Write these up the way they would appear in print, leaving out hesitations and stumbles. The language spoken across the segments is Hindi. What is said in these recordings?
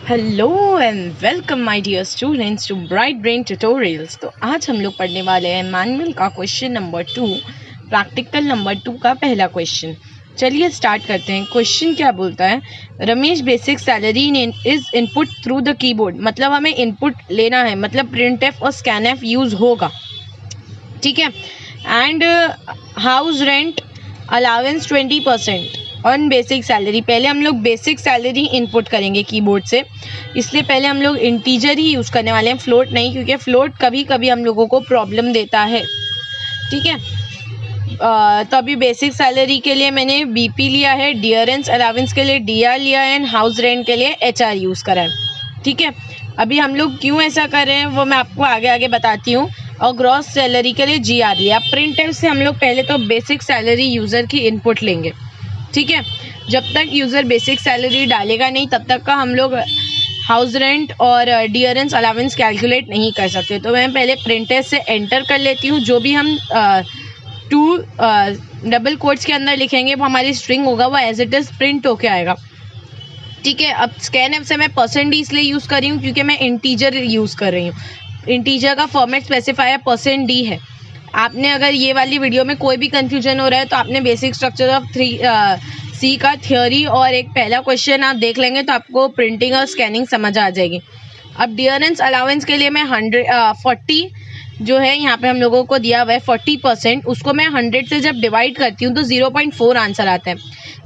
Hello and welcome my dear students to Bright Brain Tutorials. तो आज हम लोग पढ़ने वाले हैं मैनुअल का क्वेश्चन नंबर 2, प्रैक्टिकल नंबर 2 का पहला क्वेश्चन। चलिए स्टार्ट करते हैं। क्वेश्चन क्या बोलता है, Ramesh basic salary is input through the keyboard. मतलब हमें इनपुट लेना है, मतलब प्रिंटफ और स्कैनफ यूज होगा, ठीक है। And house rent allowance 20% on basic salary. पहले हम लोग बेसिक सैलरी इनपुट करेंगे कीबोर्ड से, इसलिए पहले हम लोग इंटीजर ही यूज़ करने वाले हैं, फ्लोट नहीं, क्योंकि फ्लोट कभी कभी हम लोगों को प्रॉब्लम देता है, ठीक है। तो अभी बेसिक सैलरी के लिए मैंने बीपी लिया है, डियरेंस अलाउंस के लिए डीआर लिया है, एंड हाउस रेंट के लिए एचआर यूज़ करा है, ठीक है। अभी हम लोग क्यों ऐसा कर रहे हैं वो मैं आपको आगे आगे बताती हूँ। और ग्रॉस सैलरी के लिए जीआर लिया। प्रिंटर से हम लोग पहले तो बेसिक सैलरी यूज़र की इनपुट लेंगे, ठीक है। जब तक यूज़र बेसिक सैलरी डालेगा नहीं तब तक का हम लोग हाउस रेंट और डियरेंस अलाउंस कैलकुलेट नहीं कर सकते। तो मैं पहले प्रिंटर से एंटर कर लेती हूँ। जो भी हम टू डबल कोट्स के अंदर लिखेंगे वो हमारी स्ट्रिंग होगा, वो एज इट इज़ प्रिंट होके आएगा, ठीक है। अब स्कैनफ से मैं %d इसलिए यूज़ कर रही हूँ क्योंकि मैं इंटीजर यूज़ कर रही हूँ। इंटीजर का फॉर्मेट स्पेसिफायर %d है। आपने अगर ये वाली वीडियो में कोई भी कंफ्यूजन हो रहा है तो आपने बेसिक स्ट्रक्चर ऑफ सी का थ्योरी और एक पहला क्वेश्चन आप देख लेंगे तो आपको प्रिंटिंग और स्कैनिंग समझ आ जाएगी। अब डियरेंस अलाउंस के लिए मैं 40 जो है यहाँ पे हम लोगों को दिया हुआ है 40%, उसको मैं 100 से जब डिवाइड करती हूँ तो 0.4 आंसर आता है।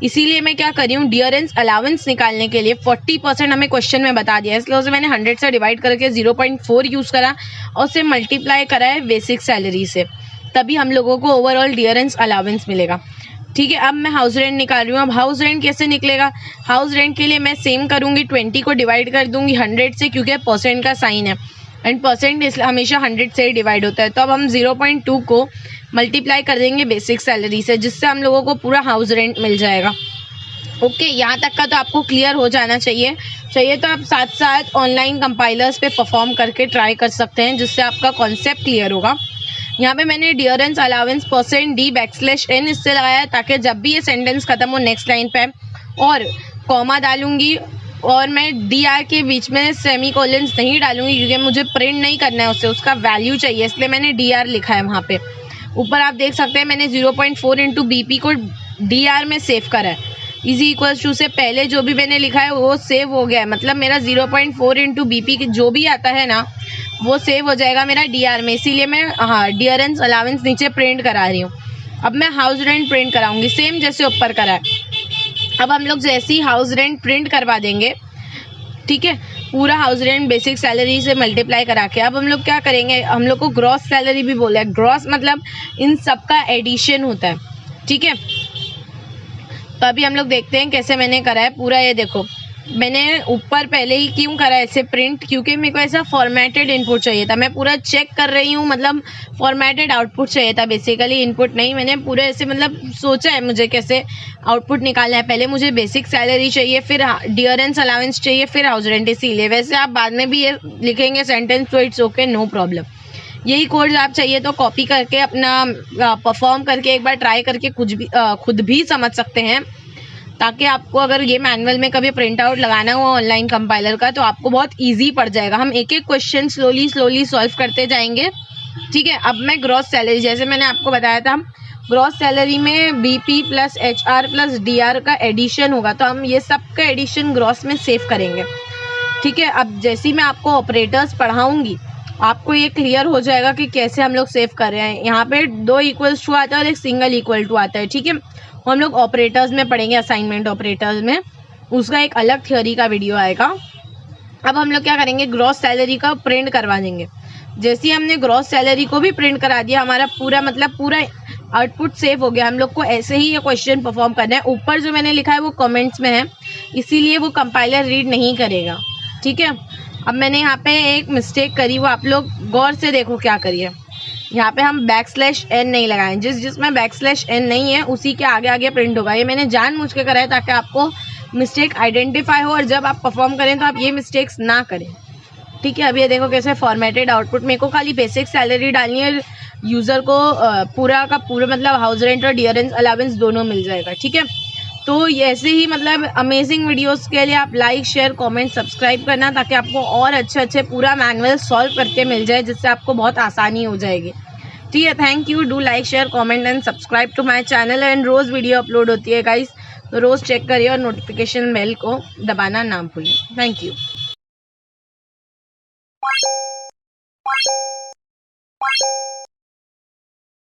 इसीलिए मैं क्या कर रही हूँ, डियरेंस अलाउंस निकालने के लिए 40% हमें क्वेश्चन में बता दिया है, इसलिए उसे मैंने 100 से डिवाइड करके 0.4 यूज़ करा और उसे मल्टीप्लाई करा है बेसिक सैलरी से, तभी हम लोगों को ओवरऑल डियरेंस अलाउंस मिलेगा, ठीक है। अब मैं हाउस रेंट निकाल रही हूँ। अब हाउस रेंट कैसे निकलेगा, हाउस रेंट के लिए मैं सेम करूँगी, 20 को डिवाइड कर दूँगी 100 से, क्योंकि परसेंट का साइन है एंड परसेंट हमेशा 100 से डिवाइड होता है। तो अब हम 0.2 को मल्टीप्लाई कर देंगे बेसिक सैलरी से, जिससे हम लोगों को पूरा हाउस रेंट मिल जाएगा। ओके, यहाँ तक का तो आपको क्लियर हो जाना चाहिए। तो आप साथ साथ ऑनलाइन कंपाइलर्स पे परफॉर्म करके ट्राई कर सकते हैं, जिससे आपका कॉन्सेप्ट क्लियर होगा। यहाँ पे मैंने डियरेंस अलाउंस %d\n इससे लगाया ताकि जब भी ये सेंटेंस खत्म हो नेक्स्ट लाइन पे और कॉमा डालूंगी, और मैं डी आर के बीच में सेमी कोलन्स नहीं डालूंगी क्योंकि मुझे प्रिंट नहीं करना है, उसका वैल्यू चाहिए, इसलिए मैंने डी आर लिखा है वहाँ पे। ऊपर आप देख सकते हैं मैंने 0.4 इंटू बीपी को डी आर में सेव करा है। इजी इक्वल्स टू से पहले जो भी मैंने लिखा है वो सेव हो गया है, मतलब मेरा 0.4 इंटू बीपी जो भी आता है ना वो सेव हो जाएगा मेरा डीआर में, इसीलिए मैं डियरेंस अलाउंस नीचे प्रिंट करा रही हूँ। अब मैं हाउस रेंट प्रिंट कराऊंगी सेम जैसे ऊपर करा है। अब हम लोग जैसे ही हाउस रेंट प्रिंट करवा देंगे, ठीक है, पूरा हाउस रेंट बेसिक सैलरी से मल्टीप्लाई करा के, अब हम लोग क्या करेंगे, हम लोग को ग्रॉस सैलरी भी बोला है। ग्रॉस मतलब इन सब का एडिशन होता है, ठीक है। तो अभी हम लोग देखते हैं कैसे मैंने करा है पूरा। ये देखो मैंने ऊपर पहले ही क्यों करा है ऐसे प्रिंट, क्योंकि मेरे को ऐसा फॉर्मेटेड इनपुट चाहिए था। मैं पूरा चेक कर रही हूँ, मतलब फॉर्मेटेड आउटपुट चाहिए था, बेसिकली इनपुट नहीं। मैंने पूरा ऐसे मतलब सोचा है मुझे कैसे आउटपुट निकालना है। पहले मुझे बेसिक सैलरी चाहिए, फिर डियरेंस अलाउंस चाहिए, फिर हाउस रेंट। इसीलिए वैसे आप बाद में भी ये लिखेंगे सेंटेंस तो इट्स ओके, नो प्रॉब्लम। यही कोड आप चाहिए तो कॉपी करके अपना परफॉर्म करके एक बार ट्राई करके कुछ भी खुद भी समझ सकते हैं, ताकि आपको अगर ये मैनुअल में कभी प्रिंट आउट लगाना हो ऑनलाइन कंपाइलर का तो आपको बहुत इजी पड़ जाएगा। हम एक एक क्वेश्चन स्लोली सॉल्व करते जाएंगे, ठीक है। अब मैं ग्रॉस सैलरी, जैसे मैंने आपको बताया था, ग्रॉस सैलरी में BP plus HR plus DR का एडिशन होगा, तो हम ये सब का एडिशन ग्रॉस में सेव करेंगे, ठीक है। अब जैसे ही मैं आपको ऑपरेटर्स पढ़ाऊँगी आपको ये क्लियर हो जाएगा कि कैसे हम लोग सेव कर रहे हैं। यहाँ पे 2 इक्वल्स टू आता है और एक सिंगल इक्वल टू आता है, ठीक है। हम लोग ऑपरेटर्स में पढ़ेंगे, असाइनमेंट ऑपरेटर्स में, उसका एक अलग थ्योरी का वीडियो आएगा। अब हम लोग क्या करेंगे, ग्रॉस सैलरी का प्रिंट करवा देंगे। जैसे ही हमने ग्रॉस सैलरी को भी प्रिंट करा दिया, हमारा पूरा मतलब पूरा आउटपुट सेव हो गया। हम लोग को ऐसे ही ये क्वेश्चन परफॉर्म करना है। ऊपर जो मैंने लिखा है वो कमेंट्स में है, इसीलिए वो कंपाइलर रीड नहीं करेगा, ठीक है। अब मैंने यहाँ पे एक मिस्टेक करी, वो आप लोग गौर से देखो क्या करिए। यहाँ पे हम \n नहीं लगाए, जिसमें \n नहीं है उसी के आगे आगे प्रिंट होगा। ये मैंने जानबूझ के करा है ताकि आपको मिस्टेक आइडेंटिफाई हो और जब आप परफॉर्म करें तो आप ये मिस्टेक्स ना करें, ठीक है। अब ये देखो कैसे फॉर्मेटेड आउटपुट, मेरे को खाली बेसिक सैलरी डालनी है, यूज़र को पूरा का पूरा मतलब हाउस रेंट और डियरेंस अलाउंस दोनों मिल जाएगा, ठीक है। तो ऐसे ही मतलब अमेजिंग वीडियोस के लिए आप लाइक शेयर कमेंट सब्सक्राइब करना, ताकि आपको और अच्छे पूरा मैनुअल सॉल्व करके मिल जाए, जिससे आपको बहुत आसानी हो जाएगी। ठीक है, thank you. Do like share comment and subscribe to my channel. And रोज़ वीडियो अपलोड होती है गाइस, तो रोज़ चेक करिए और नोटिफिकेशन बेल को दबाना ना भूलें। Thank you.